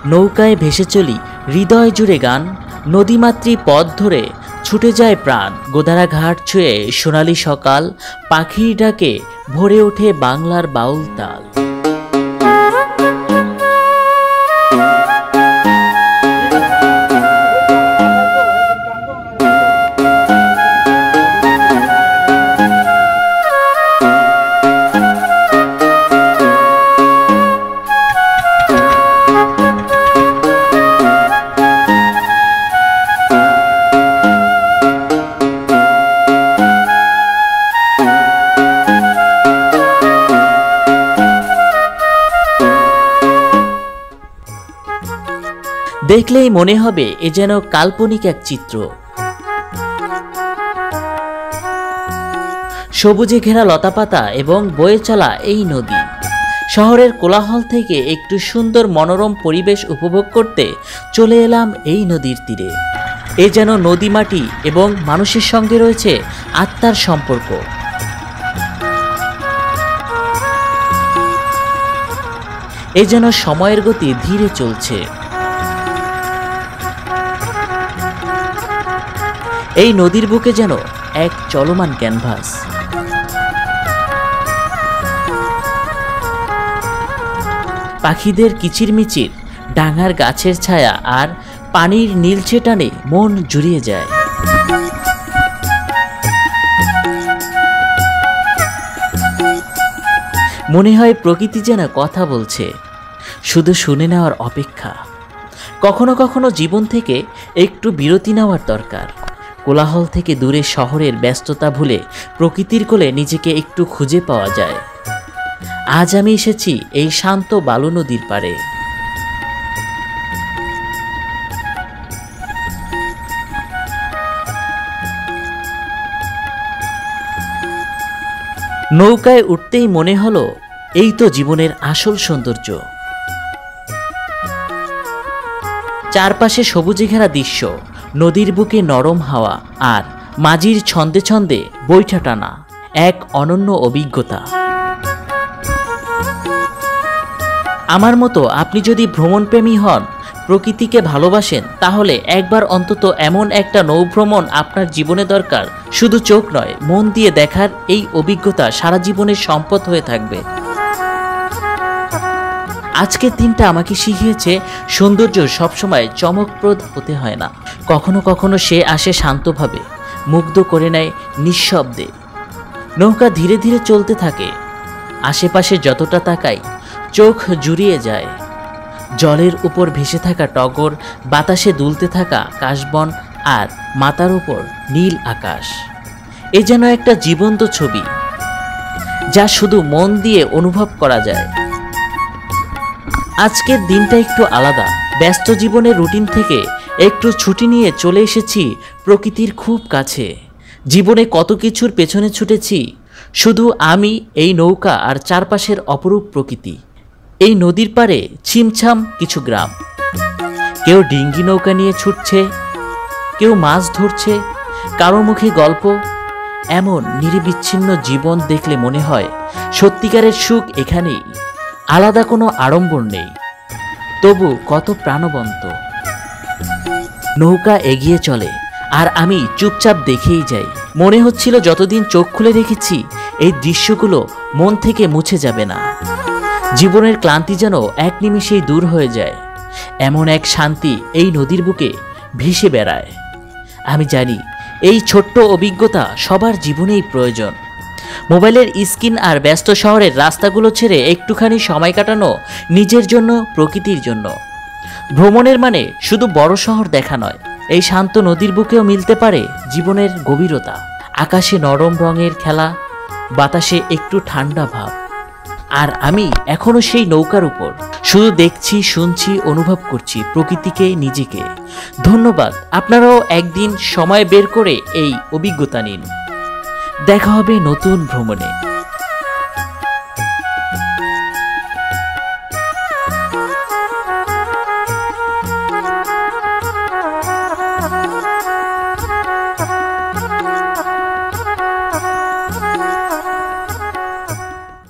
নৌকায় ভেসে চলি হৃদয় জুড়ে গান, নদীমাতৃ পথ ধরে ছুটে যায় প্রাণ। গোদারা ঘাট ছুঁয়ে সোনালি সকাল, পাখির ডাকে ভরে ওঠে বাংলার বাউল তাল। দেখলেই মনে হবে এ যেন কাল্পনিক এক চিত্র। সবুজে ঘেরা লতাপাতা এবং বয়ে চলা এই নদী। শহরের কোলাহল থেকে একটু সুন্দর মনোরম পরিবেশ উপভোগ করতে চলে এলাম এই নদীর তীরে। এ যেন নদী মাটি এবং মানুষের সঙ্গে রয়েছে আত্মার সম্পর্ক। এ যেন সময়ের গতি ধীরে চলছে। এই নদীর বুকে যেন এক চলমান ক্যানভাস। পাখিদের কিচিরমিচির, ডাঙার গাছের ছায়া আর পানির নীলচে টানে মন জুড়িয়ে যায়। মনে হয় প্রকৃতি যেন কথা বলছে, শুধু শুনে নেওয়ার অপেক্ষা। কখনো কখনো জীবন থেকে একটু বিরতি নেওয়ার দরকার। কোলাহল থেকে দূরে শহরের ব্যস্ততা ভুলে প্রকৃতির কোলে নিজেকে একটু খুঁজে পাওয়া যায়। আজ আমি এসেছি এই শান্ত বালু নদীর পাড়ে। নৌকায় উঠতেই মনে হলো এই তো জীবনের আসল সৌন্দর্য। চারপাশে সবুজে ঘেরা দৃশ্য, নদীর বুকে নরম হাওয়া আর মাঝির ছন্দে ছন্দে বৈঠা টানা, এক অনন্য অভিজ্ঞতা। আমার মতো আপনি যদি ভ্রমণপ্রেমী হন, প্রকৃতিকে ভালোবাসেন, তাহলে একবার অন্তত এমন একটা নৌভ্রমণ আপনার জীবনে দরকার। শুধু চোখ নয়, মন দিয়ে দেখার এই অভিজ্ঞতা সারা জীবনের সম্পদ হয়ে থাকবে। আজকের দিনটা আমাকে শিখিয়েছে সৌন্দর্য সবসময় চমকপ্রদ হতে হয় না। কখনো কখনো সে আসে শান্তভাবে, মুগ্ধ করে নেয় নিঃশব্দে। নৌকা ধীরে ধীরে চলতে থাকে। আশেপাশে যতটা তাকাই চোখ জুড়িয়ে যায়। জলের উপর ভেসে থাকা টগর, বাতাসে দুলতে থাকা কাশবন আর মাথার উপর নীল আকাশ। এ যেন একটা জীবন্ত ছবি, যা শুধু মন দিয়ে অনুভব করা যায়। আজকের দিনটা একটু আলাদা। ব্যস্ত জীবনের রুটিন থেকে একটু ছুটি নিয়ে চলে এসেছি প্রকৃতির খুব কাছে। জীবনে কত কিছুর পেছনে ছুটেছি, শুধু আমি, এই নৌকা আর চারপাশের অপরূপ প্রকৃতি। এই নদীর পাড়ে ছিমছাম কিছু গ্রাম। কেউ ডিঙ্গি নৌকা নিয়ে ছুটছে, কেউ মাছ ধরছে, কারো মুখে গল্প। এমন নিরবিচ্ছিন্ন জীবন দেখলে মনে হয় সত্যিকারের সুখ এখানেই। আলাদা কোনো আড়ম্বর নেই, তবু কত প্রাণবন্ত। নৌকা এগিয়ে চলে আর আমি চুপচাপ দেখেই যাই। মনে হচ্ছিল যতদিন চোখ খুলে রেখেছি এই দৃশ্যগুলো মন থেকে মুছে যাবে না। জীবনের ক্লান্তি যেন এক নিমিষেই দূর হয়ে যায়। এমন এক শান্তি এই নদীর বুকে ভেসে বেড়ায়। আমি জানি এই ছোট্ট অভিজ্ঞতা সবার জীবনেই প্রয়োজন। মোবাইলের স্ক্রিন আর ব্যস্ত শহরের রাস্তাগুলো ছেড়ে একটুখানি সময় কাটানো, নিজের জন্য, প্রকৃতির জন্য। ভ্রমণের মানে শুধু বড় শহর দেখা নয়, এই শান্ত নদীর বুকেও মিলতে পারে জীবনের গভীরতা। আকাশে নরম রঙের খেলা, বাতাসে একটু ঠান্ডা ভাব, আর আমি এখনো সেই নৌকার উপর, শুধু দেখছি, শুনছি, অনুভব করছি প্রকৃতিকে, নিজেকে। ধন্যবাদ। আপনারাও একদিন সময় বের করে এই অভিজ্ঞতা নিন। দেখা হবে নতুন ভ্রমণে।